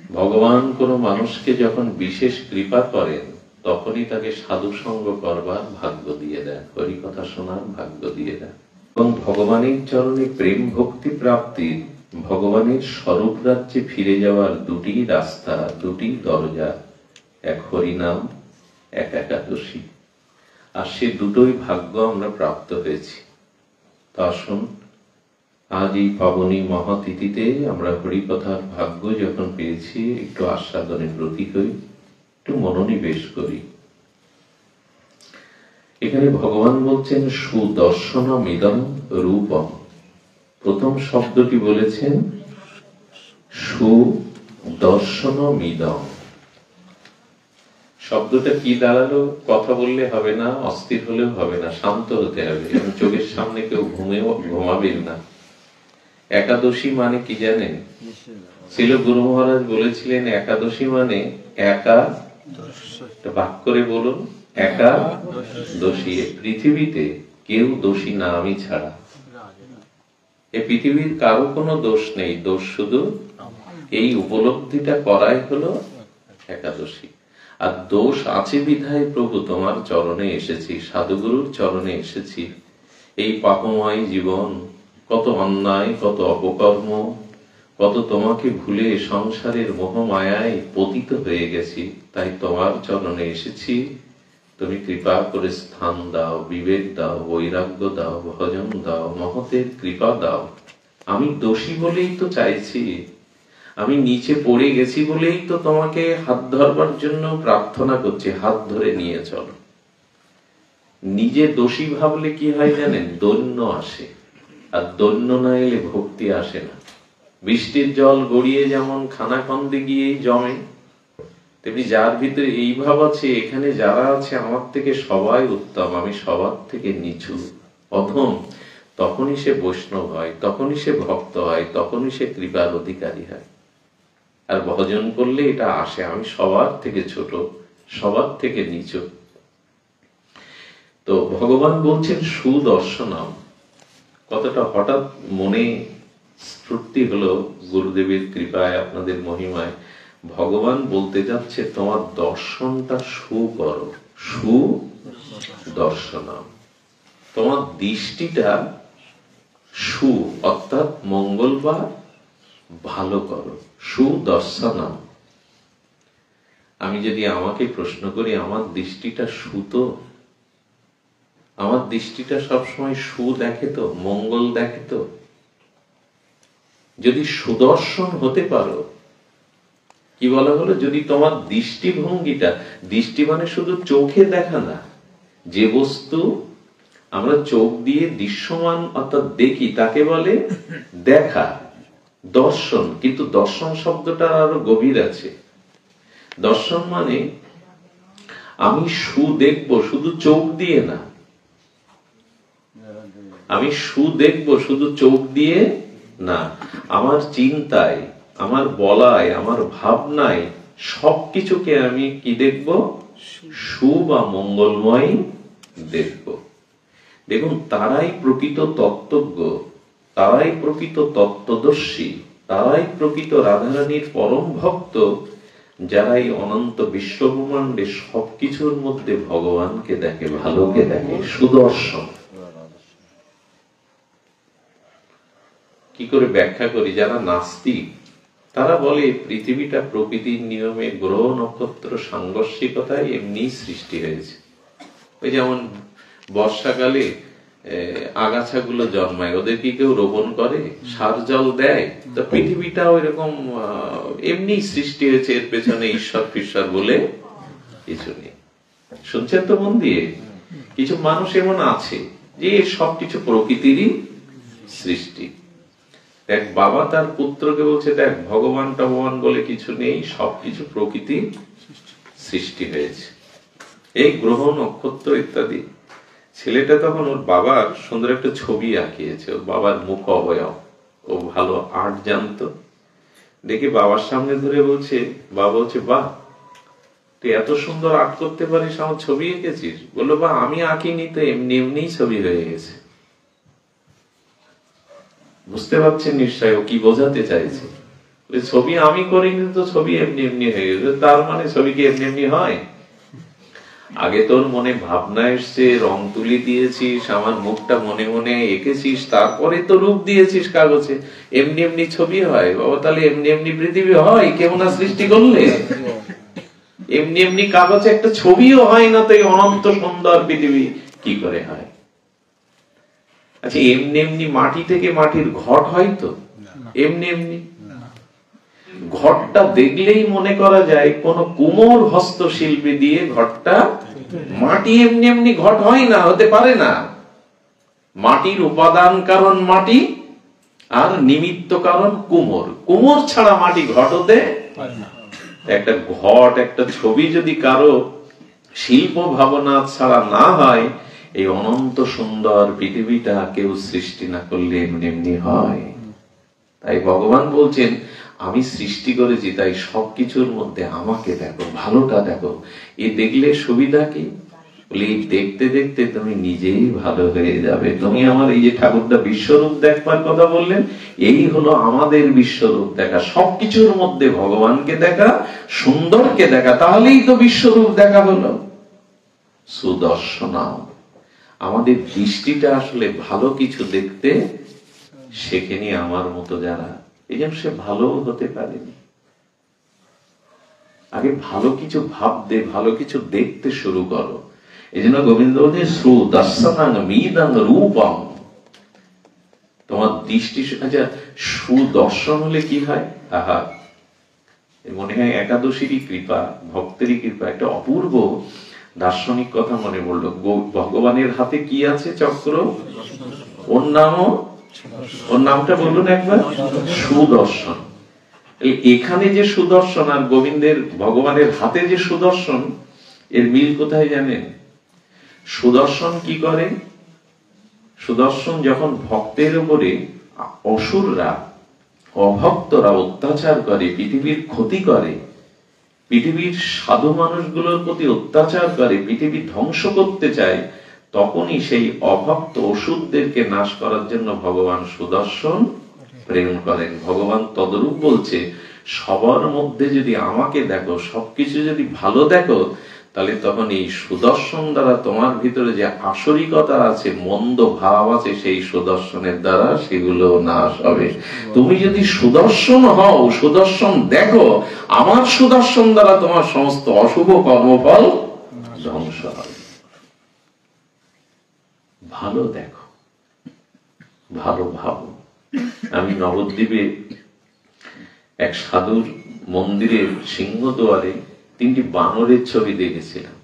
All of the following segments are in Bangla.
ভগবান কোনো মানুষকে যখন বিশেষ কৃপা করেন তখনই তাকে সাধু সঙ্গ করবার ভাগ্য দিয়ে দেন, হরি কথা শোনার ভাগ্য দিয়ে দেন। এবং ভগবানের চরণে প্রেম ভক্তি প্রাপ্তির, ভগবানের স্বরূপ রাজ্যে ফিরে যাওয়ার দুটি রাস্তা, দুটি দরজা, এক হরিনাম, এক একাদশী। আর সে দুটোই ভাগ্য আমরা প্রাপ্ত হয়েছি। তা আসুন আজ এই পাবনী মহাতিথিতে আমরা হরিকথার ভাগ্য যখন পেয়েছি, একটু আস্বাদনে ব্রতী হই, একটু মনোনিবেশ করি। এখানে ভগবান বলছেন সুদর্শনমিদং রূপম। প্রথম শব্দটি বলেছেন সুদর্শনমিদং। শব্দটা কি দাঁড়ালো? কথা বললে হবে না, অস্থির হলেও হবে না, শান্ত হতে হবে এবং চোখের সামনে কেউ ঘুমাবেন না। একাদশী মানে কি জানেন? ছিল গুরু মহারাজ বলেছিলেন একাদশী মানে একা, বাক করে বলুন, একা দোষী। পৃথিবীতে কেউ দোষী না আমি ছাড়া। এই পৃথিবীর কারো কোনো দোষ নেই, দোষ শুধু এই উপলব্ধিটা করাই হলো একাদশী। আর দোষ আছে বিধায় প্রভু তোমার চরণে এসেছি, সাধুগুরুর চরণে এসেছি। এই পাপময় জীবন, কত অন্যায়, কত অপকর্ম, কত তোমাকে ভুলে সংসারের মোহমায়ায় পতিত হয়ে গেছি, তাই তোমার চরণে এসেছি। তুমি কৃপা করে স্থান দাও, বিবেক দাও, বৈরাগ্য দাও, ভজন দাও, মহতের কৃপা দাও। আমি দোষী বলেই তো চাইছি, আমি নিচে পড়ে গেছি বলেই তো তোমাকে হাত ধরবার জন্য প্রার্থনা করছি, হাত ধরে নিয়ে চলো। নিজে দোষী ভাবলে কি হয় জানেন? দৈন্য আসে, আর দৈন্য না এলে ভক্তি আসে না। বৃষ্টির জল গড়িয়ে যেমন খানাখন্দে গিয়ে জমে, তেমনি যার ভিতরে এই ভাব আছে এখানে যারা আছে আমার থেকে সবাই উত্তম, আমি সবার থেকে নিচু অধম, তখনই সে বৈষ্ণব হয়, তখনই সে ভক্ত হয়, তখনই সে কৃপার অধিকারী হয়। আর ভজন করলে এটা আসে, আমি সবার থেকে ছোট, সবার থেকে নিচু। তো ভগবান বলছেন সুদর্শনম। কতটা হঠাৎ মনে স্ফূর্তি হলো গুরুদেবের কৃপায়, আপনাদের মহিমায়। ভগবান বলতে যাচ্ছে তোমার দর্শনটা সু করো, সুদর্শনম। তোমার দৃষ্টিটা সু অর্থাৎ মঙ্গল বা ভালো করো, সুদর্শনম। আমি যদি আমাকে প্রশ্ন করি, আমার দৃষ্টিটা সুতো? আমার দৃষ্টিটা সবসময় সু দেখে তো, মঙ্গল দেখে তো? যদি সুদর্শন হতে পারো, কি বলা হলো, যদি তোমার দৃষ্টিভঙ্গিটা, দৃষ্টি মানে শুধু চোখে দেখা না, যে বস্তু আমরা চোখ দিয়ে দৃশ্যমান অর্থাৎ দেখি তাকে বলে দেখা, দর্শন। কিন্তু দর্শন শব্দটা আরো গভীর আছে। দর্শন মানে আমি সু দেখবো শুধু চোখ দিয়ে না, আমি সু দেখবো শুধু চোখ দিয়ে না, আমার চিন্তায়, আমার বলায়, আমার ভাবনায় সবকিছুকে আমি কি দেখবো? সু বা মঙ্গলময় দেখবো। দেখুন, তারাই প্রকৃত তত্ত্বজ্ঞ, তারাই প্রকৃত তত্ত্বদর্শী, তারাই প্রকৃত রাধারানীর পরম ভক্ত, যারা এই অনন্ত বিশ্বব্রহ্মাণ্ডে সবকিছুর মধ্যে ভগবানকে দেখে, ভালোকে দেখে, সুদর্শন। কি করে ব্যাখ্যা করি? যারা নাস্তিক তারা বলে পৃথিবীটা প্রকৃতির নিয়মে গ্রহ নক্ষত্র সাংঘর্ষিকতায় এমনি সৃষ্টি হয়েছে। ওই যেমন বর্ষাকালে আগাছাগুলো জন্মায়, ওদের কি কেউ রোপণ করে, সার জল দেয়? তো পৃথিবীটা ওইরকম এমনি সৃষ্টি হয়েছে, এর পেছনে ঈশ্বর ফিশ্বর বলে কিছু নেই। শুনছেন তো মন দিয়ে? কিছু মানুষ এমন আছে যে সবকিছু প্রকৃতিরই সৃষ্টি। দেখ, বাবা তার পুত্রকে বলছে, দেখ ভগবান টগবান বলে কিছু নেই, সবকিছু প্রকৃতির সৃষ্টি হয়েছে, এই গ্রহ নক্ষত্র ইত্যাদি। ছেলেটা তখন ওর বাবার সুন্দর একটা ছবি আঁকিয়েছে, ওর বাবার মুখ অবয়ব, ও ভালো আর্ট জানতো। দেখে বাবার সামনে ধরে বলছে, বাবা বলছে, বাহ তুই এত সুন্দর আর্ট করতে পারিস, আমার ছবি এঁকেছিস? বললো, বা আমি আঁকিনি তো, এমনি এমনি ছবি হয়ে গেছে। বুঝতে পারছেন নিশ্চয় ও কি বোঝাতে চাইছে? ছবি আমি করিনি তো ছবি এমনি এমনি হয়ে গেছে, তার মানে ছবি কি এমনি এমনি হয়? আগে তোর মনে ভাবনা এসছে, রং তুলি দিয়েছিস, আমার মুখটা মনে মনে এঁকেছিস, তারপরে তো রূপ দিয়েছিস কাগজে। এমনি এমনি ছবি হয় বাবা? তাহলে এমনি এমনি পৃথিবী হয় কেমন সৃষ্টি করলে? এমনি এমনি কাগজে একটা ছবিও হয় না, তো এই অনন্ত সুন্দর পৃথিবী কি করে হয়? আচ্ছা, এমনি এমনি মাটি থেকে মাটির ঘট হয় তো? এমনি এমনি ঘরটা দেখলেই মনে করা যায় কোন কুমোর হস্তশিল্পী দিয়ে ঘরটা, মাটি এমনি এমনি ঘট হয় না, হতে পারে না। মাটির উপাদান কারণ মাটি, আর নিমিত্ত কারণ কুমোর। কুমোর ছাড়া মাটি ঘট হতে পারে না। একটা ঘট, একটা ছবি যদি কারো শিল্প ভাবনা ছাড়া না হয়, এই অনন্ত সুন্দর পৃথিবীটা কেউ সৃষ্টি না করলে এমনি এমনি হয়। তাই ভগবান বলছেন, আমি সৃষ্টি করেছি, তাই সবকিছুর মধ্যে আমাকে দেখো, ভালোটা দেখো। এই দেখলে সুবিধা কি? দেখতে দেখতে তুমি নিজেই ভালো হয়ে যাবে। তুমি আমার এই যে ঠাকুরটা বিশ্বরূপ দেখবার কথা বললেন, এই হলো আমাদের বিশ্বরূপ দেখা। সবকিছুর মধ্যে ভগবানকে দেখা, সুন্দরকে দেখা, তাহলেই তো বিশ্বরূপ দেখা হলো। সুদর্শনা, আমাদের দৃষ্টিটা আসলে ভালো কিছু দেখতে শেখেনি আমার মতো যারা, এই জন্য সে ভালো হতে পারেনি। আগে ভালো কিছু ভাবতে, ভালো কিছু দেখতে শুরু করো। এই জন্য গোবিন্দ বলছেন সুদর্শনাং মিদং রূপম। তোমার দৃষ্টি, আচ্ছা সুদর্শন হলে কি হয়? আহা, মনে হয় একাদশীরই কৃপা, ভক্তেরই কৃপা। একটা অপূর্ব দার্শনিক কথা মনে পড়লো। ভগবানের হাতে কি আছে? চক্র। ওর নামও, ওর নামটা বলুন একবার, সুদর্শন। এখানে যে সুদর্শন আর গোবিন্দের, ভগবানের হাতে যে সুদর্শন, এর মিল কোথায় জানেন? সুদর্শন কি করে? সুদর্শন যখন ভক্তের উপরে অসুররা, অভক্তরা অত্যাচার করে, পৃথিবীর ক্ষতি করে, পৃথিবীর সাধু মানুষগুলোর প্রতি অত্যাচার করে, পৃথিবী ধ্বংস করতে চায়, তখনই সেই অভক্ত অসুরদেরকে নাশ করার জন্য ভগবান সুদর্শন প্রেরণ করেন। ভগবান তদরূপ বলছে, সবার মধ্যে যদি আমাকে দেখো, সবকিছু যদি ভালো দেখো, তাহলে তখন এই সুদর্শন দ্বারা তোমার ভিতরে যে আসরিকতা আছে, মন্দ ভাব আছে, সেই সুদর্শনের দ্বারা সেগুলো নাশ হবে। তুমি যদি সুদর্শন হও, সুদর্শন দেখো, আমার সুদর্শন দ্বারা তোমার সমস্ত অশুভ কর্মফল ধ্বংস হবে। ভালো দেখো, ভালো ভাবো। আমি নবদ্বীপে এক সাধুর মন্দিরের সিংহদুয়ারে 3টি বানরের ছবি দেখেছিলাম।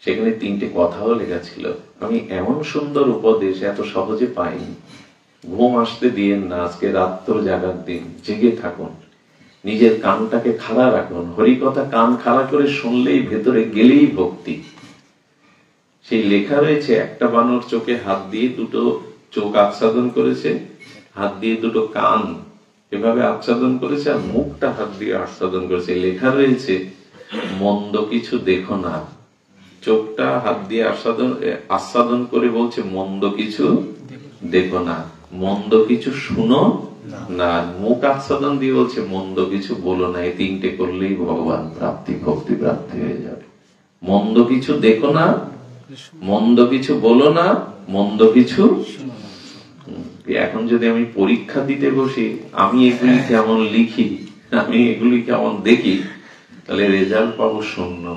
সেখানে 3টে কথাও লেখা ছিল। আমি এমন সুন্দর উপদেশ এত সহজে পাইনি। ঘুম আসতে দিয়েন না, আজকে রাত্র জাগার দিন, জেগে থাকুন, নিজের কানটাকে খাড়া রাখুন। হরিকথা কান খাড়া করে শুনলেই, ভেতরে গেলেই ভক্তি। সেই লেখা রয়েছে, একটা বানর চোখে হাত দিয়ে 2টো চোখ আচ্ছাদন করেছে, হাত দিয়ে 2টো কান এভাবে আচ্ছাদন করেছে, আর মুখটা হাত দিয়ে আচ্ছাদন করেছে। লেখা রয়েছে, মন্দ কিছু দেখো না। চোখটা হাত দিয়ে আস্বাদন করে বলছে, মন্দ কিছু দেখো না, মন্দ কিছু শুনো না। মুখ আচ্ছাদন দিয়ে বলছে, মন্দ কিছু বলো না। এই 3টে করলেই ভগবান প্রাপ্তি, ভক্তি প্রাপ্তি হয়ে যাবে। মন্দ কিছু দেখো না, মন্দ কিছু বলো না, মন্দ কিছু। এখন যদি আমি পরীক্ষা দিতে বসি, আমি এগুলি কেমন লিখি, আমি এগুলি কেমন দেখি, তাহলে রেজাল্ট পাবো 0।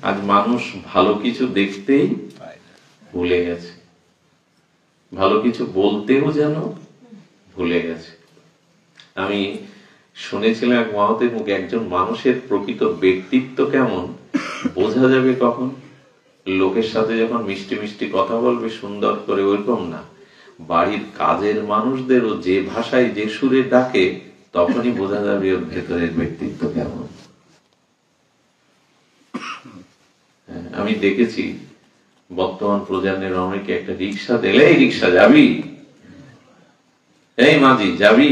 আজ মানুষ ভালো কিছু দেখতেই ভুলে গেছে, ভালো কিছু বলতেও যেন ভুলে গেছে। আমি শুনেছিলাম এক মহতের মুখে, একজন মানুষের প্রকৃত ব্যক্তিত্ব কেমন বোঝা যাবে কখন? লোকের সাথে যখন মিষ্টি মিষ্টি কথা বলবে সুন্দর করে, ওইরকম না, বাড়ির কাজের মানুষদেরও যে ভাষায় যে সুরে ডাকে, তখনই বোঝা যাবে ওর ভেতরের ব্যক্তিত্ব কেমন। আমি দেখেছি বর্তমান প্রজন্মের অনেকে একটা রিক্সা দিলে, এই রিক্সা যাবি, এই মাঝি যাবি,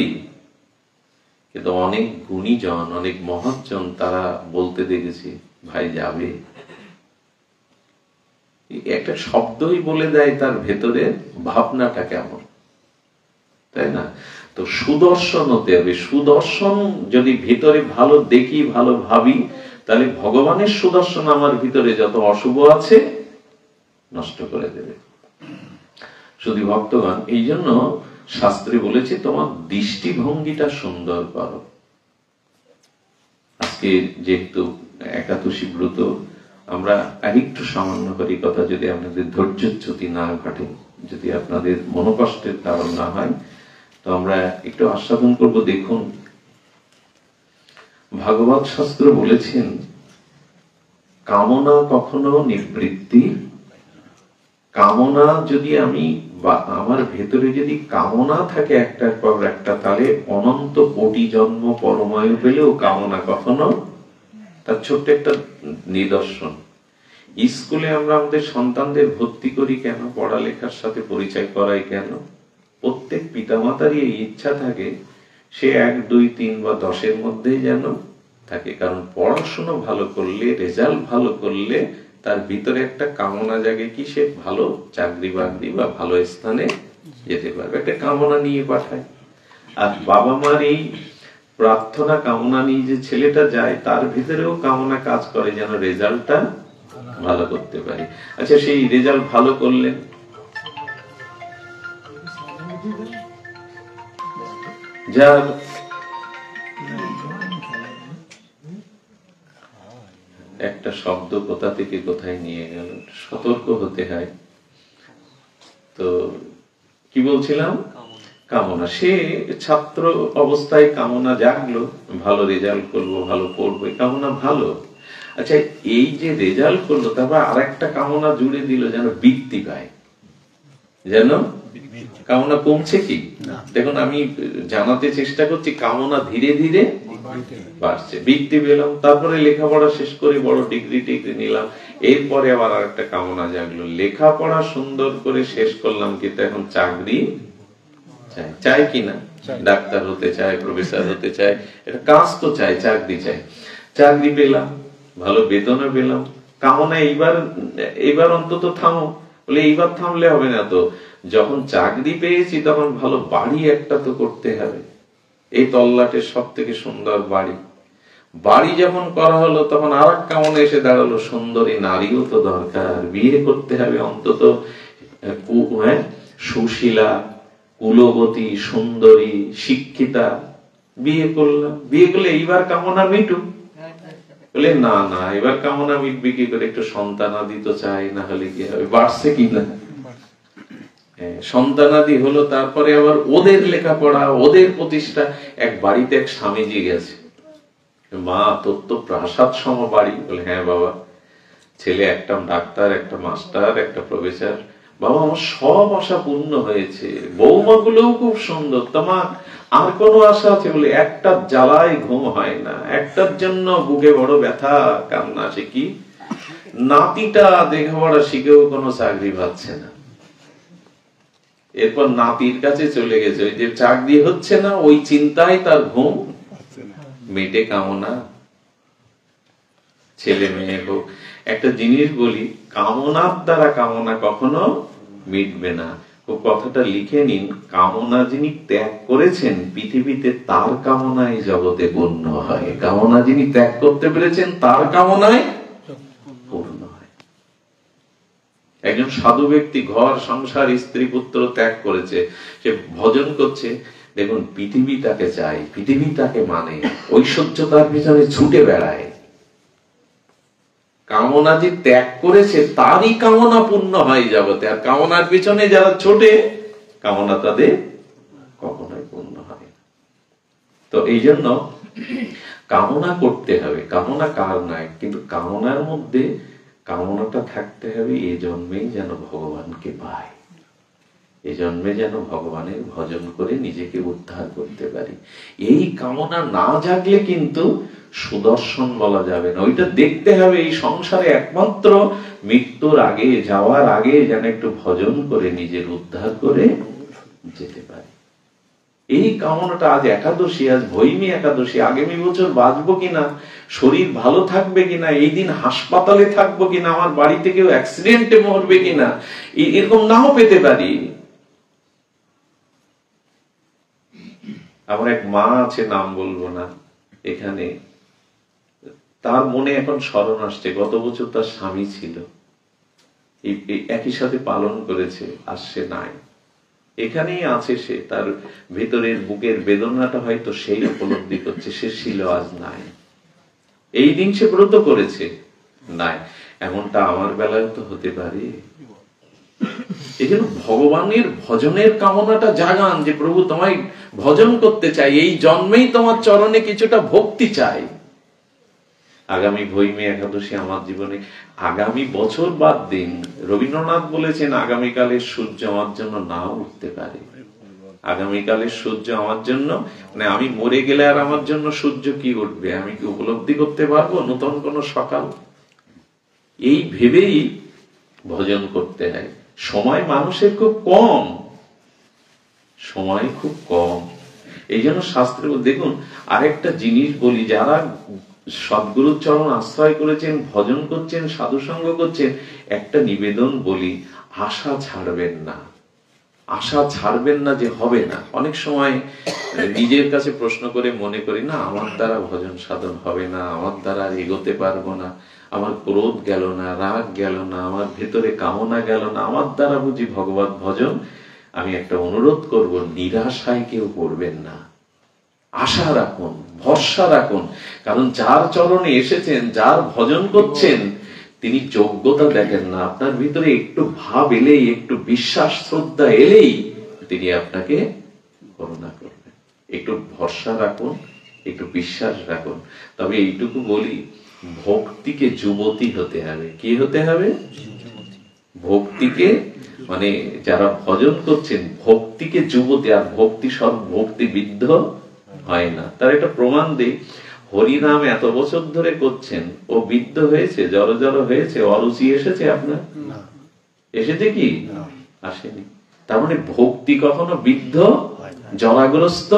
কিন্তু অনেক গুণীজন, অনেক মহৎজন তারা বলতে দেখেছি, ভাই যাবে। একটা শব্দই বলে দেয় তার ভেতরে ভাবনাটা কেমন, তাই না? তো সুদর্শন হতে হবে। সুদর্শন যদি ভিতরে ভালো দেখি, ভালো ভাবি, তাহলে ভগবানের সুদর্শন আমার ভিতরে যত অশুভ আছে নষ্ট করে দেবে। শুধু ভক্তগণ, এই জন্য শাস্ত্রে বলেছে তোমার দৃষ্টিভঙ্গিটা সুন্দর করো। আজকে যেহেতু একাদশী ব্রত, আমরা আরেকটু সামান্য করি কথা, যদি আপনাদের ধৈর্যচ্যুতি না ঘটে, যদি আপনাদের মনোকষ্টের কারণ না হয়, তো আমরা একটু আস্বাদন করব। দেখুন, ভাগবত শাস্ত্র বলেছেন কামনা কখনো নিবৃত্তি, কামনা যদি আমি বা আমার ভেতরে যদি কামনা থাকে একটার পর একটা, তাহলে অনন্ত কোটি জন্ম পরমায়ু পেলেও কামনা কখনো। তার ছোট্ট একটা নিদর্শন, স্কুলে আমরা আমাদের সন্তানদের ভর্তি করি কেন, পড়ালেখার সাথে পরিচয় করাই কেন? প্রত্যেক পিতামাতারই এই ইচ্ছা থাকে সে 1, 2, 3 বা 10-এর মধ্যেই যেন থাকে। কারণ পড়াশোনা ভালো করলে, রেজাল্ট ভালো করলে তার ভিতরে একটা কামনা জাগে কি সে ভালো চাকরি বাকরি বা ভালো স্থানে যেতে পারবে, একটা কামনা নিয়ে পাঠায়। আর বাবা মার এই প্রার্থনা কামনা নিয়ে যে ছেলেটা যায়, তার ভিতরেও কামনা কাজ করে যেন রেজাল্টটা ভালো করতে পারে। আচ্ছা, সেই রেজাল্ট ভালো করলেন, যার একটা শব্দ কোথা থেকে কোথায় নিয়ে গেল, সতর্ক হতে হয়। তো কি বলছিলাম, কামনা। সে ছাত্র অবস্থায় কামনা জাগলো, ভালো রেজাল্ট করবো, ভালো পড়বো, কামনা ভালো। আচ্ছা, এই যে রেজাল্ট করলো, তারপর আর একটা কামনা জুড়ে দিল যেন বৃত্তি পায়, যেন কামনা কমছে কি? দেখুন, আমি জানাতে চেষ্টা করছি কামনা ধীরে ধীরে বাড়ছে। বৃত্তি পেলাম, তারপরে লেখাপড়া শেষ করে বড় ডিগ্রি নিলাম, এরপরে আবার আর একটা কামনা জাগলো, লেখাপড়া সুন্দর করে শেষ করলাম, কিন্তু এখন চাকরি চাই কিনা, ডাক্তার হতে চায়, প্রফেসর হতে চায়, এটা কাজ তো চাই, চাকরি চাই। চাকরি পেলাম, ভালো বেতনও পেলাম, কামনা এইবার অন্তত থামো, বলে এইবার থামলে হবে না তো, যখন চাকরি পেয়েছি তখন ভালো বাড়ি একটা তো করতে হবে, এই তল্লাটের সব থেকে সুন্দর বাড়ি। বাড়ি যখন করা হলো, তখন আর এক কামনা এসে দাঁড়ালো, সুন্দরী নারীও তো দরকার, বিয়ে করতে হবে অন্তত সুশীলা, কুলবতী, সুন্দরী, শিক্ষিতা। বিয়ে করলাম, বিয়ে করলে এইবার কামনা মিটুক, বলে না না, এবার কামনা মিটবে কি করে, একটু সন্তানাদি তো চাই, না হলে কি হবে, বাড়ছে কিনা। সন্তানাদি হলো, তারপরে আবার ওদের লেখাপড়া, ওদের প্রতিষ্ঠা। এক বাড়িতে এক স্বামীজি গেছে, মা তোর তো প্রাসাদ সম বাড়ি, বলে হ্যাঁ বাবা, ছেলে একটা ডাক্তার, একটা মাস্টার, একটা প্রফেসর। বাবা, আমার সব আশা পূর্ণ হয়েছে, বৌমা গুলোও খুব সুন্দর, তোমার আর কোনো আশা আছে? বলে একটা জ্বালায় ঘুম হয় না, একটার জন্য বুকে বড় ব্যথা, কান্না। সে কি? নাতিটা লেখাপড়া শিখেও কোনো চাকরি পাচ্ছে না। এরপর নাতির কাছে চলে গেছে, ওই যে চাকরি হচ্ছে না, ওই চিন্তায় তার ঘুম মেটে কামনা। ছেলে মেয়ে হোক, একটা জিনিস বলি, কামনার দ্বারা কামনা কখনো মিটবে না। কথাটা লিখে নিন, কামনা যিনি ত্যাগ করেছেন পৃথিবীতে, তার কামনায় জগতে পূর্ণ হয়। কামনা যিনি ত্যাগ করতে পেরেছেন, তার কামনায় পূর্ণ হয়। একজন সাধু ব্যক্তি ঘর সংসার স্ত্রী পুত্র ত্যাগ করেছে, সে ভজন করছে, দেখুন পৃথিবী তাকে চায়, পৃথিবী তাকে মানে, ঐশ্বর্য তার পিছনে ছুটে বেড়ায়। কামনা যে ত্যাগ করেছে, তারই কামনা পূর্ণ হয় জগতে। আর কামনার পিছনে যারা ছোটে, কামনা তাদের কখনোই পূর্ণ হয়। তো এই জন্য কামনা করতে হবে, কামনা কার নাই, কিন্তু কামনার মধ্যে কামনাটা থাকতে হবে এই জন্মেই যেন ভগবানকে পায়, এই জন্মে যেন ভগবানের ভজন করে নিজেকে উদ্ধার করতে পারি। এই কামনা না জাগলে কিন্তু সুদর্শন বলা যাবে না। ওইটা দেখতে হবে এই সংসারে একমাত্র মৃত্যুর আগে, যাওয়ার আগে যেন একটু ভজন করে নিজের উদ্ধার করে যেতে পারে। এই কামনাটা, আজ একাদশী, আজ ভৈমী একাদশী, আগামী বছর বাঁচবো কিনা, শরীর ভালো থাকবে কিনা, এই দিন হাসপাতালে থাকবো কিনা, আমার বাড়িতে কেউ অ্যাক্সিডেন্টে মরবে কিনা, এরকম নাও পেতে পারি। আমার এক মা আছে, নাম বলবো না, এখানে তার মনে এখন স্মরণ আসছে গত বছর তার স্বামী ছিল, একই সাথে পালন করেছে, আর সে নাই, এখানেই আছে সে, তার ভেতরের বুকের বেদনাটা হয়তো সেই উপলব্ধি করছে, সে ছিল আজ নাই, এই দিন সে ব্রত করেছে নাই। এমনটা আমার বেলায় তো হতে পারে। এই জন্য ভগবানের ভজনের কামনাটা জাগান, যে প্রভু তোমায় ভজন করতে চাই, এই জন্মেই তোমার চরণে কিছুটা ভক্তি চাই। আগামী ভৈমী একাদশী আমার জীবনে, আগামী বছর বাদ দিন, রবীন্দ্রনাথ বলেছেন আগামীকালের সূর্য আমার জন্য নাও উঠতে পারে। আগামীকালের সূর্য আমার জন্য, মানে আমি মরে গেলে আর আমার জন্য সূর্য কি উঠবে, আমি কি উপলব্ধি করতে পারবো নতুন কোন সকাল? এই ভেবেই ভজন করতে হয়। সময় মানুষের খুব কম, সময় খুব কম। এই জন্য শাস্ত্রে দেখুন, আরেকটা জিনিস বলি, যারা সদ্গুরুর চরণ আশ্রয় করেছেন, ভজন করছেন, সাধু সঙ্গ করছেন, একটা নিবেদন বলি, আশা ছাড়বেন না, আশা ছাড়বেন না যে হবে না। অনেক সময় নিজের কাছে প্রশ্ন করে মনে করি, না আমার দ্বারা ভজন সাধন হবে না, আমার দ্বারা এগোতে পারবো না, আমার ক্রোধ গেল না, রাগ গেল না, আমার ভেতরে কামনা গেল না, আমার দ্বারা বুঝি ভগবত ভজন। আমি একটা অনুরোধ করব, নিরাশায় কেউ পড়বেন না, আশা রাখুন, ভরসা রাখুন। কারণ যার চরণে এসেছেন, যার ভজন করছেন, তিনি যোগ্যতা দেখেন না, আপনার ভিতরে একটু ভাব এলেই, একটু বিশ্বাস শ্রদ্ধা এলেই তিনি আপনাকে করুণা করবেন। একটু ভরসা রাখুন, একটু বিশ্বাস রাখুন। তবে এইটুকু বলি, ভক্তিকে যুবতী হতে হবে। কি হতে হবে? ভক্তিকে, মানে যারা ভজন করছেন, ভক্তিকে যুবতী। আর ভক্তি সব ভক্তি বিদ্ধ হয় না। তার একটা প্রমাণ দিই, হরিনাম এত বছর ধরে করছেন, ও বিদ্ধ হয়েছে, জড় জড় হয়েছে, অরুচি এসেছে আপনার? এসেছে কি? আসেনি। তার মানে ভক্তি কখনো বিদ্ধ, জড়াগ্রস্ত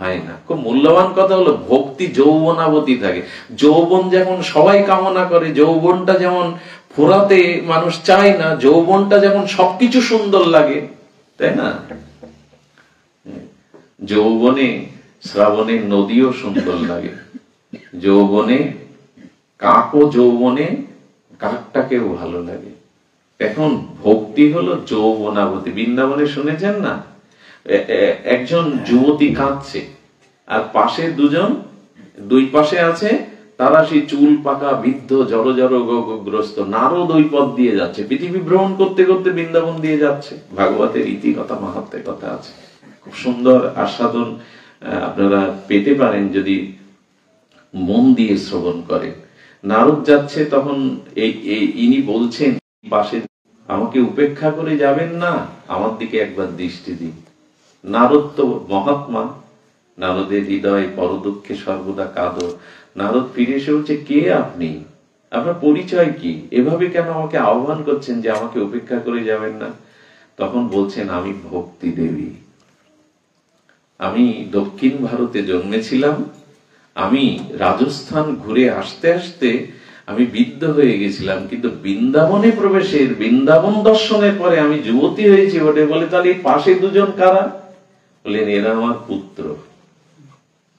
হয় না। খুব মূল্যবান কথা হলো, ভক্তি যৌবনাবতী থাকে। যৌবন যেমন সবাই কামনা করে, যৌবনটা যেমন ফোরাতে মানুষ চায় না, যৌবনটা যেমন সবকিছু সুন্দর লাগে, তাই না? যৌবনে শ্রাবণে নদীও সুন্দর লাগে, যৌবনে কাকও, যৌবনে কাকটাকেও ভালো লাগে। এখন ভক্তি হলো যৌবনাবতী। বৃন্দাবনে শুনেছেন না, একজন যুবতী কাঁদছে, আর পাশে দুজন, দুই পাশে আছে, তারা সেই চুল পাকা বৃদ্ধ জড় জড় গ্রস্ত। নারদ ওই পথ দিয়ে যাচ্ছে, পৃথিবী ভ্রমণ করতে করতে বৃন্দাবন দিয়ে যাচ্ছে। ভাগবতের ইতি কথা, মাহাত্ম্যের কথা আছে, খুব সুন্দর আস্বাদন আপনারা পেতে পারেন যদি মন দিয়ে শ্রবণ করেন। নারদ যাচ্ছে, তখন ইনি বলছেন পাশে, আমাকে উপেক্ষা করে যাবেন না, আমার দিকে একবার দৃষ্টি দিন। নারদ তো মহাত্মা, নারদের হৃদয় পরদুঃখে সর্বদা কাঁদো। নারদ ফিরে এসে বলছে, কে আপনি, আপনার পরিচয় কি, এভাবে কেন আমাকে আহ্বান করছেন যে আমাকে উপেক্ষা করে যাবেন না? তখন বলছেন, আমি ভক্তি দেবী, আমি দক্ষিণ ভারতে জন্মেছিলাম, আমি রাজস্থান ঘুরে আসতে আসতে আমি বৃদ্ধ হয়ে গেছিলাম, কিন্তু বৃন্দাবনে প্রবেশের, বৃন্দাবন দর্শনের পরে আমি যুবতী হয়েছি বটে। বলে, তাহলে পাশে দুজন কারা? বললেন, এরা আমার পুত্র।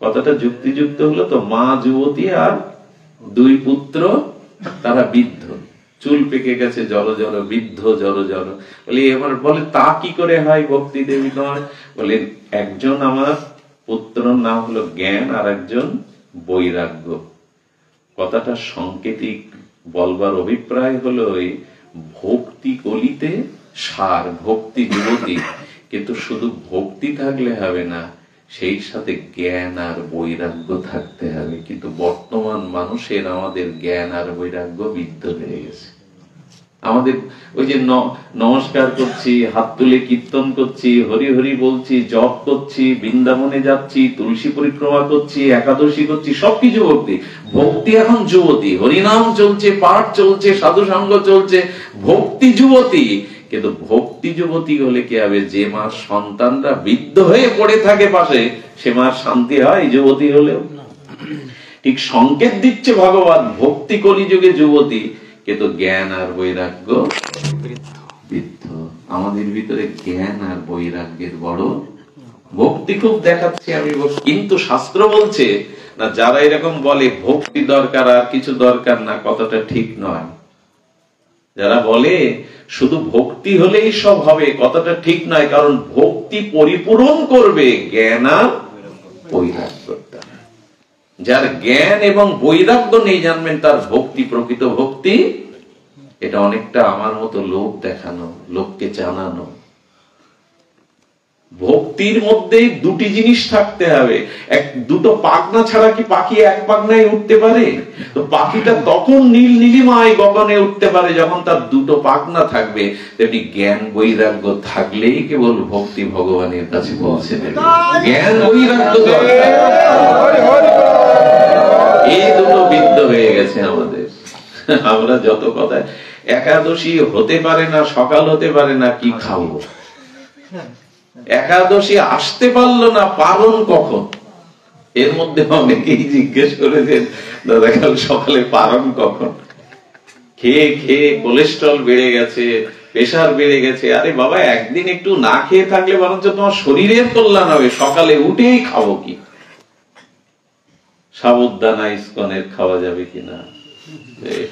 কথাটা যুক্তিযুক্ত হলো তো, মা যুবতী আর দুই পুত্র, তারা বৃদ্ধ, চুল পেকে গেছে, জড় জড়, বৃদ্ধ জড় জড়। বলে, এবার বলে, তা কি করে হয় ভক্তি দেবী তোমার? বলে, একজন আমার পুত্র নাম হলো জ্ঞান, আর একজন বৈরাগ্য। কথাটা সাংকেতিক বলবার অভিপ্রায় হলো, এই ভক্তি কলিতে সার, ভক্তি যুবতী। কিন্তু শুধু ভক্তি থাকলে হবে না, সেই সাথে জ্ঞান আর বৈরাগ্য থাকতে হবে। কিন্তু বর্তমান মানুষের, আমাদের জ্ঞান আর বৈরাগ্য বিদ্ধ হয়ে গেছে। আমাদের ওই যে নমস্কার করছি, হাত তুলে কীর্তন করছি, হরি হরি বলছি, জপ করছি, বৃন্দাবনে যাচ্ছি, তুলসী পরিক্রমা করছি, একাদশী করছি, সবকিছু ভক্তি। ভক্তি এখন যুবতী, হরিনাম চলছে, পাঠ চলছে, সাধু সঙ্গ চলছে, ভক্তি যুবতী। কিন্তু ভক্তি যুবতী হলে কি হবে? যে মার সন্তানরা বৃদ্ধ হয়ে পড়ে থাকে পাশে, সে মার শান্তি হয় যুবতী হলেও? ঠিক সংকেত দিচ্ছে ভগবান, ভক্তি কলিযুগে যুবতী, কিন্তু জ্ঞান আর বৈরাগ্য বৃদ্ধ। আমাদের ভিতরে জ্ঞান আর বৈরাগ্যের বড় ভক্তি খুব দেখাচ্ছি আমি, কিন্তু শাস্ত্র বলছে না, যারা এরকম বলে ভক্তি দরকার আর কিছু দরকার না, কথাটা ঠিক নয়। যারা বলে শুধু ভক্তি হলেই সব হবে, কথাটা ঠিক নয়। কারণ ভক্তি পরিপূরণ করবে জ্ঞান আর বৈরাগ্যটা। যার জ্ঞান এবং বৈরাগ্য নেই, জানবেন তার ভক্তি প্রকৃত ভক্তি এটা অনেকটা আমার মতো লোক দেখানো, লোককে জানানো। ভক্তির মধ্যে দুটি জিনিস থাকতে হবে। দুটো পাখনা ছাড়া কি পাখি এক পাখনায় উঠতে পারে? তো পাখিটা তখন নীল নীলিমায় গগনে উঠতে পারে যখন তার দুটো পাখনা থাকবে। তেমনি জ্ঞান বৈরাগ্য থাকলেই কেবল ভক্তি ভগবানের কাছে পৌঁছে দেবে। জ্ঞান বৈরাগ্য দরকার, এই দুটো বিদ্ধ হয়ে গেছে আমাদের। আমরা যত কথা, একাদশী হতে পারে না, সকাল হতে পারে না, কি খাবো? একাদশী আসতে পারলো না, পালন কখন? এর মধ্যে অনেকেই জিজ্ঞেস করেছেন, দাদা কাল সকালে পালন কখন? খেয়ে খেয়ে কোলেস্ট্রল বেড়ে গেছে, প্রেশার বেড়ে গেছে। আরে বাবা, একদিন একটু না খেয়ে থাকলে বরঞ্চ তোমার শরীরের কল্যাণ হবে। সকালে উঠেই খাবো কি? সাবুদানা ইস্কনের খাওয়া যাবে কিনা,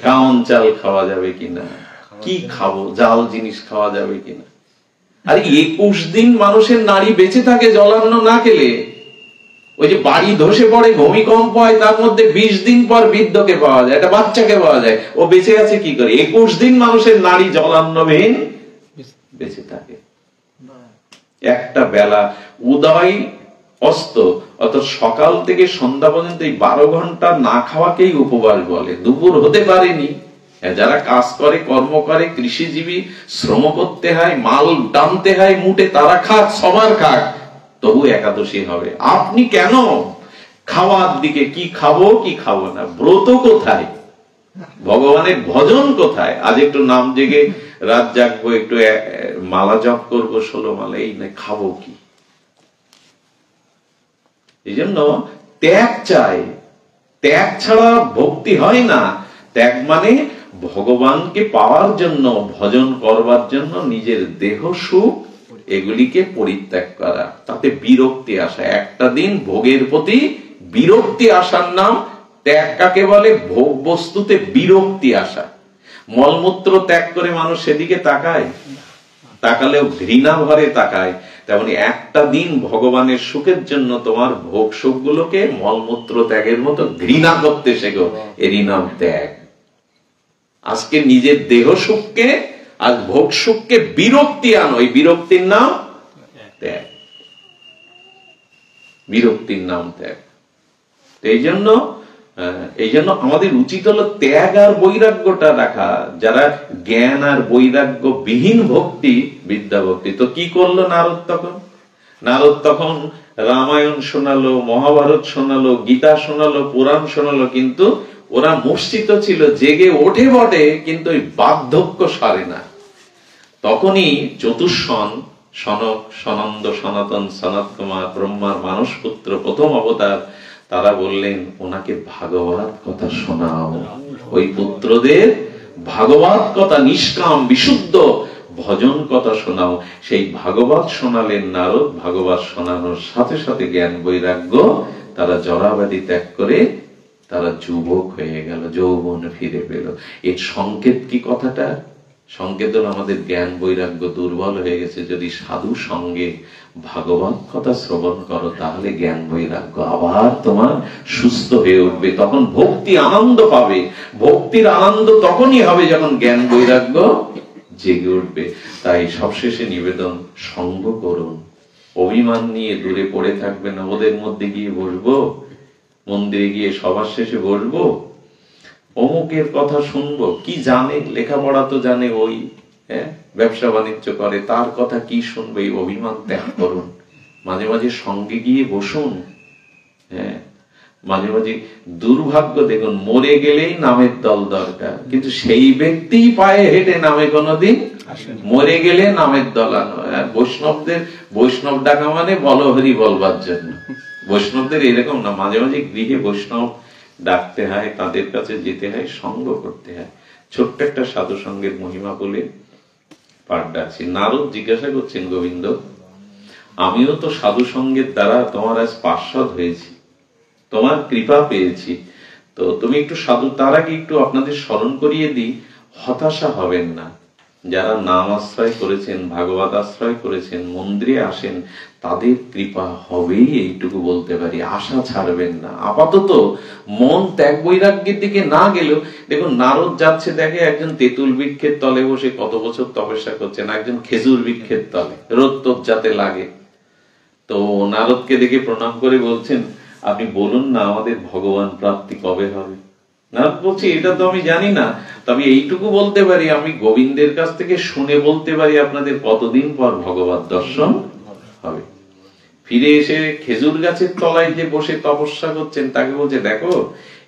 কাউন চাল খাওয়া যাবে কিনা, কি খাবো, জাল জিনিস খাওয়া যাবে কিনা? আর 21 দিন মানুষের নাড়ি বেঁচে থাকে জলান্ন না খেলে। ওই যে বাড়ি ধসে পড়ে, ভূমিকম্প হয়, তার মধ্যে 20 দিন পর বৃদ্ধকে পাওয়া যায়, একটা বাচ্চাকে পাওয়া যায়। ও বেঁচে আছে কি করে? 21 দিন মানুষের নাড়ি জলান্নবিহীন বেঁচে থাকে। একটা বেলা উদয় অস্ত, অর্থাৎ সকাল থেকে সন্ধ্যা পর্যন্ত এই 12 ঘন্টা না খাওয়াকেই উপবাস বলে। দুপুর হতে পারেনি, যারা কাজ করে, কর্ম করে, কৃষিজীবী, শ্রম করতে হয়, মাল টানতে হয় মুটে, তারা খাক, সবার খাক, তবু একাদশী হবে। আপনি কেন খাওয়ার দিকে, কি খাবো কি খাবো না, ব্রত কোথায়, ভগবানের ভজন কোথায়? আজ একটু নাম জেগে রাত জাগবো, একটু মালা জপ করবো 16 মালা, এই না, খাবো কি? এই জন্য ত্যাগ চাই, ত্যাগ ছাড়া ভক্তি হয় না। ত্যাগ মানে ভগবানকে পাওয়ার জন্য, ভজন করবার জন্য নিজের দেহ সুখ এগুলিকে পরিত্যাগ করা, তাতে বিরক্তি আসা। একটা দিন ভোগের প্রতি বিরক্তি আসার নাম ত্যাগ। কাকে বলে? ভোগ বস্তুতে বিরক্তি আসা। মলমূত্র ত্যাগ করে মানুষ সেদিকে তাকায়, তাকালেও ঘৃণা ভরে তাকায়। তেমনি একটা দিন ভগবানের সুখের জন্য তোমার ভোগ সুখ গুলোকে মলমূত্র ত্যাগের মতো ঘৃণা করতে শেখো, এরই নাম ত্যাগ। আজকে নিজের দেহ সুখকে, আজ ভোগ সুখকে বিরক্তি আনো, এই বিরক্তির নাম ত্যাগ, বিরক্তির নাম ত্যাগ। এই জন্য আমাদের উচিত হলো ত্যাগ আর বৈরাগ্যটা রাখা। যারা জ্ঞান আর বৈরাগ্য বিহীন ভক্তি, বিদ্যা ভক্তি। তো কি করলো নারদ তখন? নারদ তখন রামায়ণ শোনালো, মহাভারত শোনালো, গীতা শোনালো, পুরাণ শোনালো, কিন্তু ওরা মূর্ছিত ছিল, জেগে ওঠে বটে, কিন্তু ওই বার্ধক্য সারে না। তখনই চতুষ্ষণ, সনক, সনন্দ, সনাতন, সনত কুমার, ব্রহ্মার মানস পুত্র, প্রথম অবতার, তারা বললেন ওনাকে ভাগবত কথা শোনাও। ওই পুত্রদের ভাগবত কথা, নিষ্কাম বিশুদ্ধ ভজন কথা শোনাও। সেই ভাগবত শোনালেন নারদ। ভাগবত শোনানোর সাথে সাথে জ্ঞান বৈরাগ্য, তারা জরাবাদি ত্যাগ করে তারা যুবক হয়ে গেল, যৌবন ফিরে পেল। এর সংকেত কি? কথাটা সংকেত হলো আমাদের জ্ঞান বৈরাগ্য দুর্বল হয়ে গেছে। যদি সাধু সঙ্গে ভাগবত কথা শ্রবণ করো, তাহলে জ্ঞান বৈরাগ্য আবার তোমার সুস্থ হয়ে উঠবে। তখন ভক্তি আনন্দ পাবে। ভক্তির আনন্দ তখনই হবে যখন জ্ঞান বৈরাগ্য জেগে উঠবে। তাই সবশেষে নিবেদন, সঙ্গ করুন। অভিমান নিয়ে দূরে পড়ে থাকবে না। ওদের মধ্যে গিয়ে বসবো, মন্দিরে গিয়ে সবার শেষে বসবো, অমুকের কথা শুনবো, কি জানে, লেখাপড়া তো জানে, ওই ব্যবসা বাণিজ্য করে, তার কথা কি শুনবে? এই অভিমান ত্যাগ করুন। মাঝে মাঝে সঙ্গে গিয়ে বসুন। মাঝে মাঝে দুর্ভাগ্য দেখুন, মরে গেলেই নামের দল দরকার, কিন্তু সেই ব্যক্তি পায়ে হেঁটে নামে কোনোদিন মরে গেলে নামের দল আনো। বৈষ্ণবদের বৈষ্ণব ডাকা মানে বলহরি বলবার জন্য। বৈষ্ণবদের এরকম না, মাঝে মাঝে গৃহে বৈষ্ণব ডাকতে হয়, তাদের কাছে যেতে হয়, সঙ্গ করতে হয়। ছোট্ট একটা সাধু সঙ্গের মহিমা বলে পাঠ ডাকছি। নারদ জিজ্ঞাসা করছেন, গোবিন্দ আমিও তো সাধু সঙ্গের দ্বারা তোমার আজ পার্ষদ হয়েছি, তোমার কৃপা পেয়েছি, তো তুমি একটু সাধু, তার আগে একটু আপনাদের স্মরণ করিয়ে দিই, হতাশা হবেন না। যারা নাম আশ্রয় করেছেন, ভাগবত আশ্রয় করেছেন, মন্দিরে আসেন, তাদের কৃপা হবেই, এইটুকু বলতে পারি। আশা ছাড়বেন না। আপাতত মন ত্যাগ বৈরাগ্যের দিকে না গেলেও, দেখুন নারদ যাচ্ছে, দেখে একজন তেঁতুল বৃক্ষের তলে বসে কত বছর তপস্যা করছেন, একজন খেজুর বৃক্ষের তলে, রোদ টোদ যাতে লাগে। তো নারদকে দেখে প্রণাম করে বলছেন, আপনি বলুন না আমাদের ভগবান প্রাপ্তি কবে হবে। নারদ বলছে, এটা তো আমি জানি না, তবে এইটুকু বলতে পারি, আমি গোবিন্দের কাছ থেকে শুনে বলতে পারি আপনাদের কতদিন পর ভগবত দর্শন হবে। ফিরে এসে খেজুর গাছের তলায় যে বসে তপস্যা করছেন তাকে বলছে, দেখো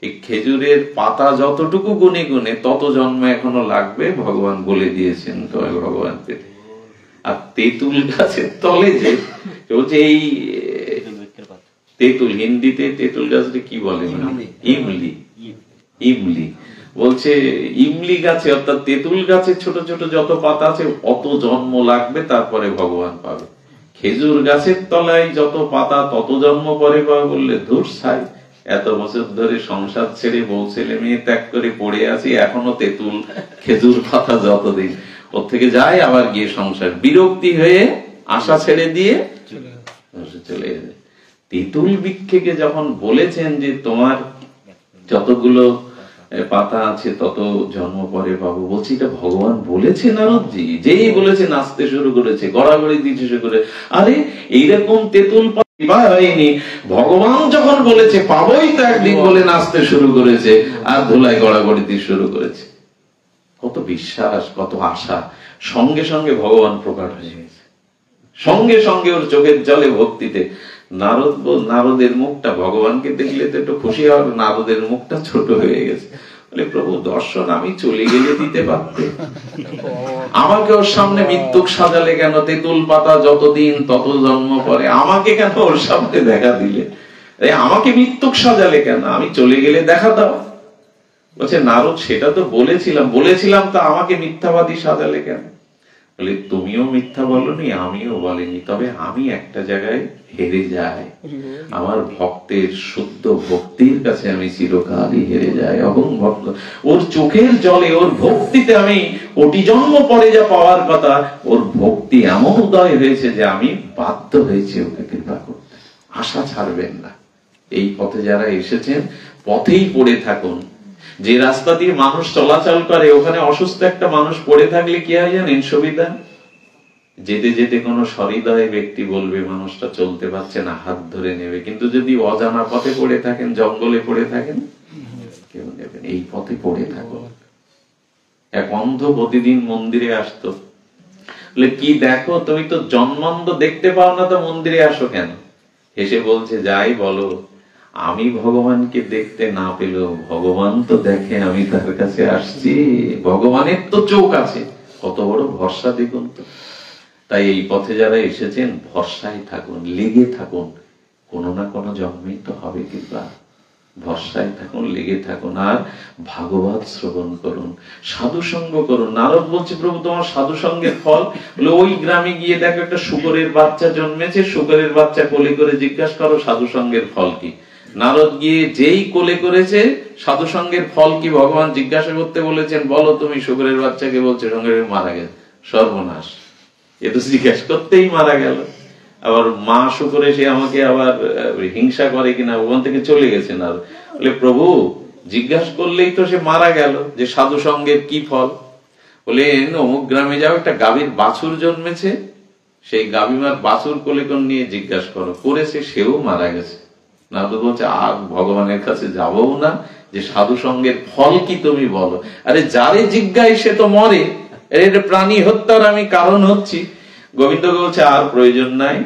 এই খেজুরের পাতা যতটুকু গুনে গুনে তত জন্ম এখনো লাগবে, ভগবান বলে দিয়েছেন তোমায় ভগবান পেতে। আর তেঁতুল গাছের তলে যে বলছে, এই তেঁতুল, হিন্দিতে তেঁতুল গাছকে কি বলে, ইমলি, ইমলি বলছে, ইমলি গাছে অর্থাৎ তেঁতুল গাছে ছোট ছোট যত পাতা আছে অত জন্ম লাগবে, তারপরে ভগবান পাবে। খেজুর গাছের তলায় যত পাতা তত জন্ম পরে পাবে বললে, ধুর ছাই, এত বছর ধরে সংসার ছেড়ে বউ ছেলে মেয়ে ত্যাগ করে পড়ে আছি, এখনো তেঁতুল খেজুর পাতা যতদিন, ওর থেকে যায় আবার গিয়ে সংসার, বিরক্তি হয়ে আশা ছেড়ে দিয়ে চলে যায়। তেঁতুল বৃক্ষকে যখন বলেছেন যে তোমার যতগুলো পাতা আছে তত জন্ম পরে পাবো, বলছি এটা ভগবান বলেছে নারদজি? যেই বলেছে নাচতে শুরু করেছে, গড়াগড়ি দিতে শুরু করে, আরে এইরকম তেঁতুল হয়নি, ভগবান যখন বলেছে পাবোই তো একদিন বলে নাচতে শুরু করেছে, আর ধুলায় গড়াগড়ি দিয়ে শুরু করেছে। কত বিশ্বাস, কত আশা, সঙ্গে সঙ্গে ভগবান প্রকট হয়ে গেছে, সঙ্গে সঙ্গে ওর চোখের জলে ভক্তিতে। নারদের মুখটা, ভগবানকে দেখলে তো একটু খুশি হওয়ার, নারদের মুখটা ছোট হয়ে গেছে। বলে, প্রভু দর্শন আমি চলে গেলে দিতে পারতে, আমাকে ওর সামনে মৃত্যুক সাজালে কেন? তেঁতুল পাতা যতদিন তত জন্ম পরে, আমাকে কেন ওর সামনে দেখা দিলে? আমাকে মৃত্যুক সাজালে কেন? আমি চলে গেলে দেখা দাও। বলছে, নারদ সেটা তো বলেছিলাম তা আমাকে মিথ্যাবাদী সাজালে কেন? বলে, তুমিও মিথ্যা বলনি, আমিও বলিনি, তবে আমি একটা জায়গায় হেরে যাই, আমার ভক্তের শুদ্ধ ভক্তির কাছে আমি চিরকালই হেরে যাই। অহং ভক্ত, ওর চোখের জলে, ওর ভক্তিতে আমি কোটি জন্ম পরে যা পাওয়ার কথা, ওর ভক্তি এমন উদয় হয়েছে যে আমি বাধ্য হয়েছি ওকে কৃপা করতে। আশা ছাড়বেন না। এই পথে যারা এসেছেন, পথেই পড়ে থাকুন। যে রাস্তা দিয়ে মানুষ চলাচল করে, ওখানে অসুস্থ একটা মানুষ পড়ে থাকলে কি হয় জানেন? সুবিধা, যেতে যেতে কোনো সহৃদয় ব্যক্তি বলবে মানুষটা চলতে পারছে না, হাত ধরে নেবে। কিন্তু যদি অজানা পথে পড়ে থাকেন, জঙ্গলে পড়ে থাকেন, কেউ নেবেন। এই পথে পড়ে থাকুন। এক অন্ধ প্রতিদিন মন্দিরে আসতো, বলে, কি দেখো, তুমি তো জন্মান্ধ, দেখতে পাও না, তো মন্দিরে আসো কেন? এসে বলছে, যাই বলো, আমি ভগবানকে দেখতে না পেলেও ভগবান তো দেখে, আমি তার কাছে আসছি, ভগবানের তো চোখ আছে। কত বড় ভরসা দেখুন তো। তাই এই পথে যারা এসেছেন, ভরসায় থাকুন, লেগে থাকুন, কোনো না কোনো জন্মেই তো হবে কৃপা। ভরসায় থাকুন, লেগে থাকুন, আর ভাগবত শ্রবণ করুন, সাধু সঙ্গ করুন। নারদ বলছে, প্রভু তোমার সাধু সঙ্গের ফল? বলে, ওই গ্রামে গিয়ে দেখো একটা শুকরের বাচ্চা জন্মেছে, শুকরের বাচ্চা কোলে করে জিজ্ঞাসা করো সাধু সঙ্গের ফল কি। নারদ গিয়ে যেই কোলে করেছে, সাধু সঙ্গের ফল কি ভগবান জিজ্ঞাসা করতে বলেছেন, বলো তুমি। শুকরের বাচ্চাকে বলছে, সঙ্গে মারা গেছে। সর্বনাশ, এ তো জিজ্ঞাসা করতেই মারা গেল। আবার মা শুকরে সে আমাকে আবার হিংসা করে কিনা, ওখান থেকে চলে গেছেন। আর বলে, প্রভু জিজ্ঞাসা করলেই তো সে মারা গেল, যে সাধু সঙ্গের কি ফল? বলে, অমুক গ্রামে যাও, একটা গাভীর বাছুর জন্মেছে, সেই গাভীমার বাছুর কোলে করে নিয়ে জিজ্ঞাসা করো। করেছে, সেও মারা গেছে। নারদ বলছে, আর ভগবানের কাছে যাবও না, যে সাধু সঙ্গের ফল কি তুমি বলো। আরে যারে জিজ্ঞাসা সে তো মরে, এটা প্রাণী হত্যার আমি কারণ হচ্ছি। গোবিন্দ বলছে, আর প্রয়োজন নাই।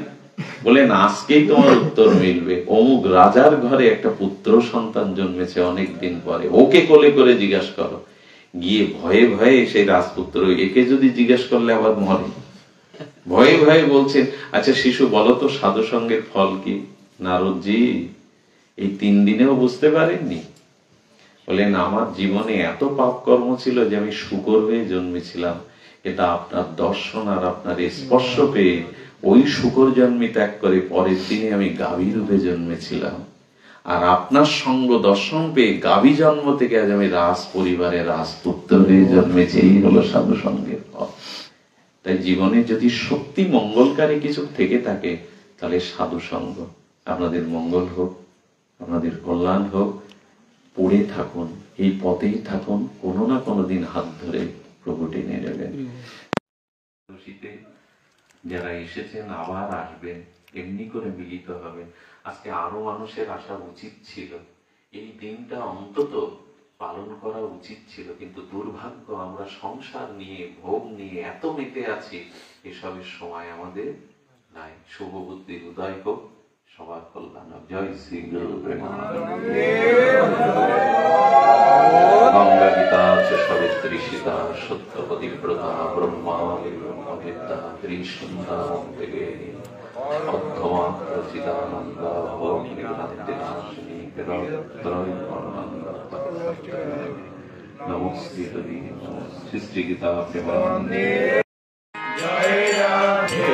বলে, না, আজকেই তোমার উত্তর মিলবে। অমুক রাজার ঘরে একটা পুত্র সন্তান জন্মেছে অনেকদিন পরে, ওকে কোলে করে জিজ্ঞাসা করো। গিয়ে ভয়ে ভয়ে সেই রাজপুত্র, একে যদি জিজ্ঞাসা করলে আবার মরে, ভয়ে ভয়ে বলছেন, আচ্ছা শিশু বলো তো সাধু সঙ্গের ফল কি? নারদজি এই 3 দিনেও বুঝতে পারেননি? বলেন, আমার জীবনে এত পাপ কর্ম ছিল যে আমি শূকর হয়ে জন্মেছিলাম। এটা আপনার দর্শন আর আপনার স্পর্শ পেয়ে ওই শূকর জন্মে ত্যাগ করে পরের দিনে আমি গাভী রূপে জন্মেছিলাম, আর আপনার সঙ্গ দর্শন পেয়ে গাভী জন্ম থেকে আজ আমি রাজ পরিবারে রাজপুত্র হয়ে জন্মেছি। এই হলো সাধু সঙ্গের ফল। তাই জীবনে যদি সত্যি মঙ্গলকারী কিছু থেকে থাকে তাহলে সাধু সঙ্গ। আপনাদের মঙ্গল হোক, আপনাদের কল্যাণ হোক, পড়ে থাকুন, এই পথেই থাকুন, কোনো না কোনো দিন হাত ধরে প্রভু টেনে নেবেন। যারা এসেছেন আবার আসবেন, এমনি করে মিলিত হবেন। আজকে আরো মানুষের আসা উচিত ছিল, এই দিনটা অন্তত পালন করা উচিত ছিল, কিন্তু দুর্ভাগ্য আমরা সংসার নিয়ে ভোগ নিয়ে এত মেতে আছি, এসবের সময় আমাদের নাই। শুভ বুদ্ধির উদয় হোক, সবার কল্যাণ হোক। জয় শ্রী গুরু প্রেমানন্দে। গঙ্গা গীতা সাবিত্রী সীতা সত্যপতি ব্রতা ব্রহ্মা ব্রহ্মবিদ্যা ত্রিসন্ধ্যা অধ্যমা চিদানন্দা ওম নিরান্তিনাশিনী ত্রয় নমস্তে হরি নমস্তে শ্রী গীতা প্রেমানন্দে। জয় রাধে।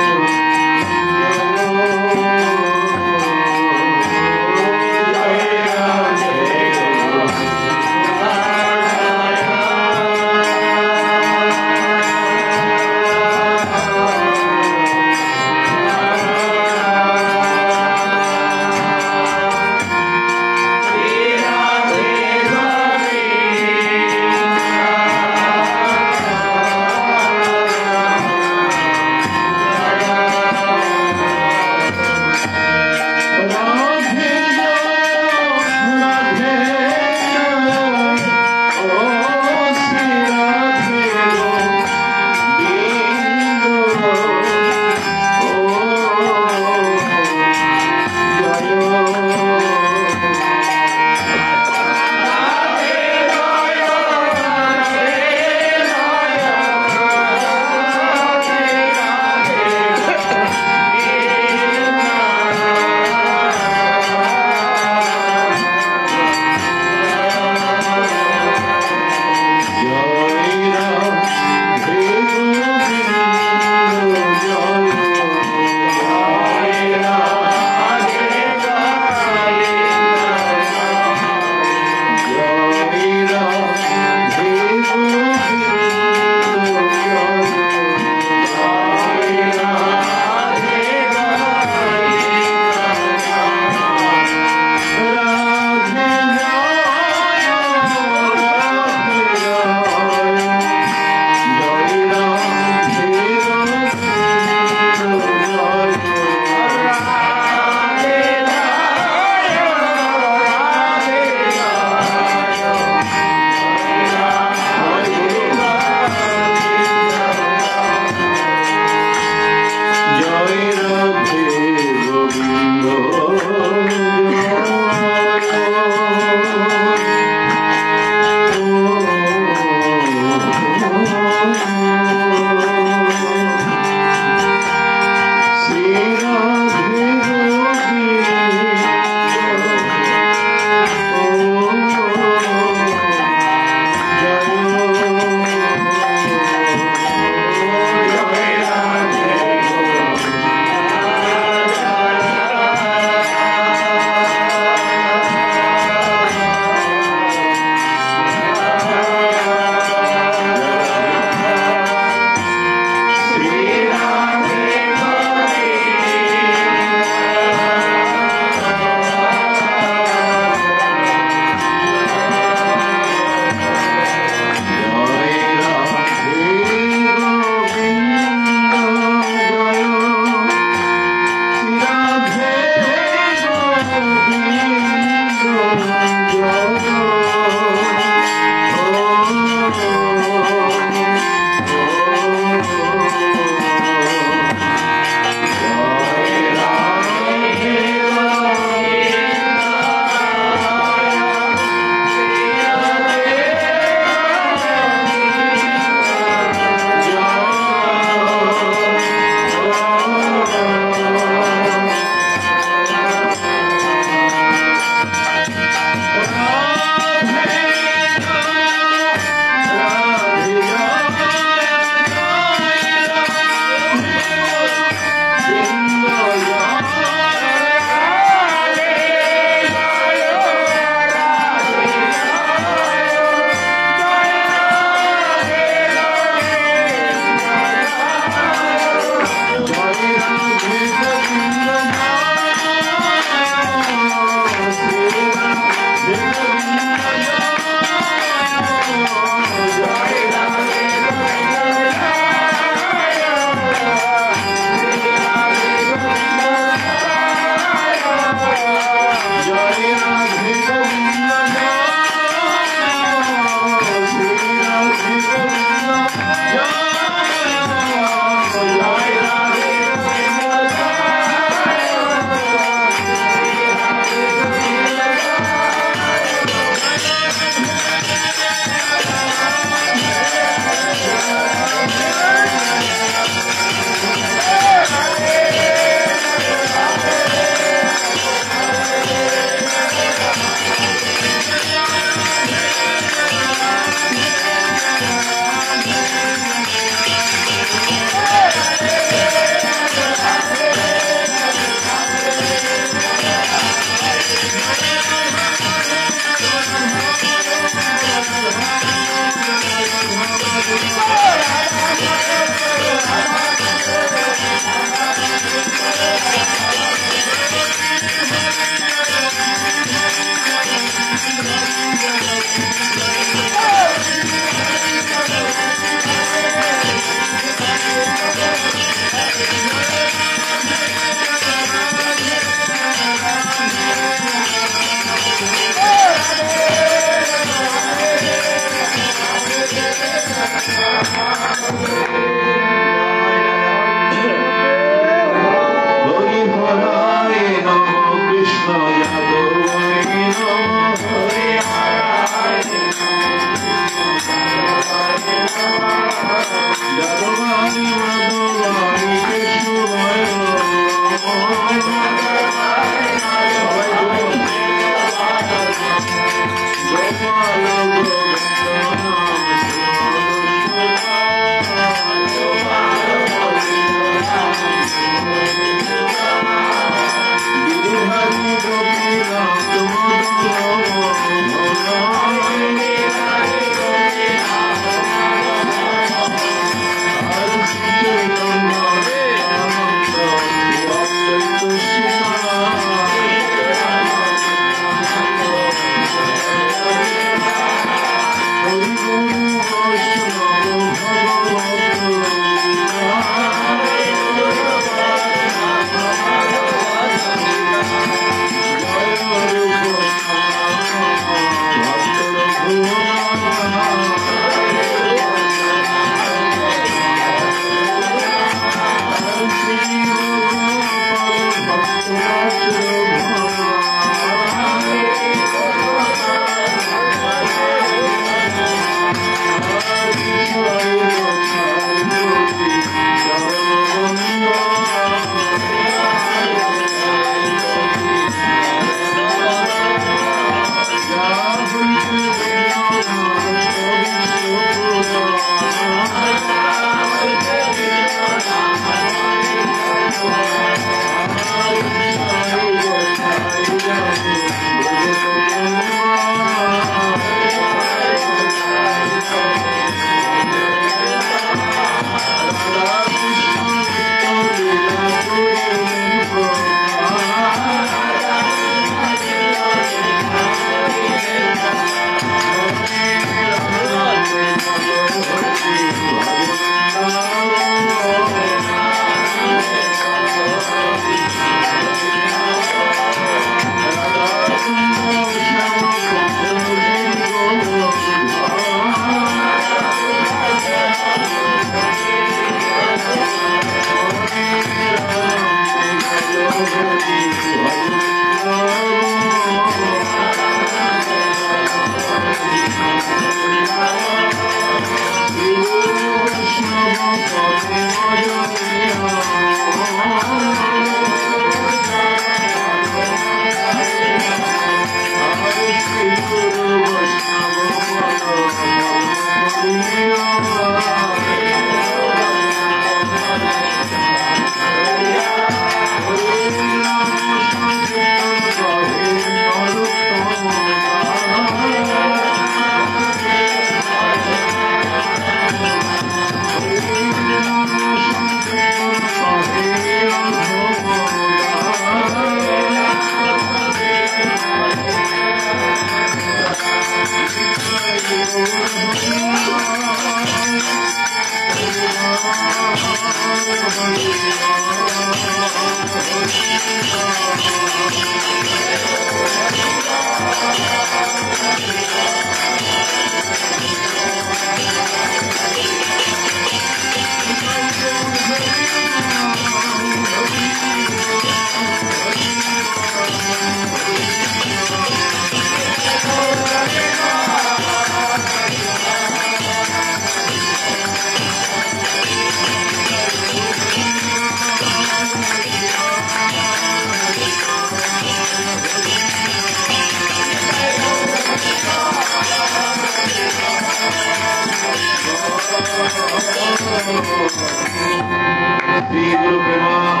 Dio che va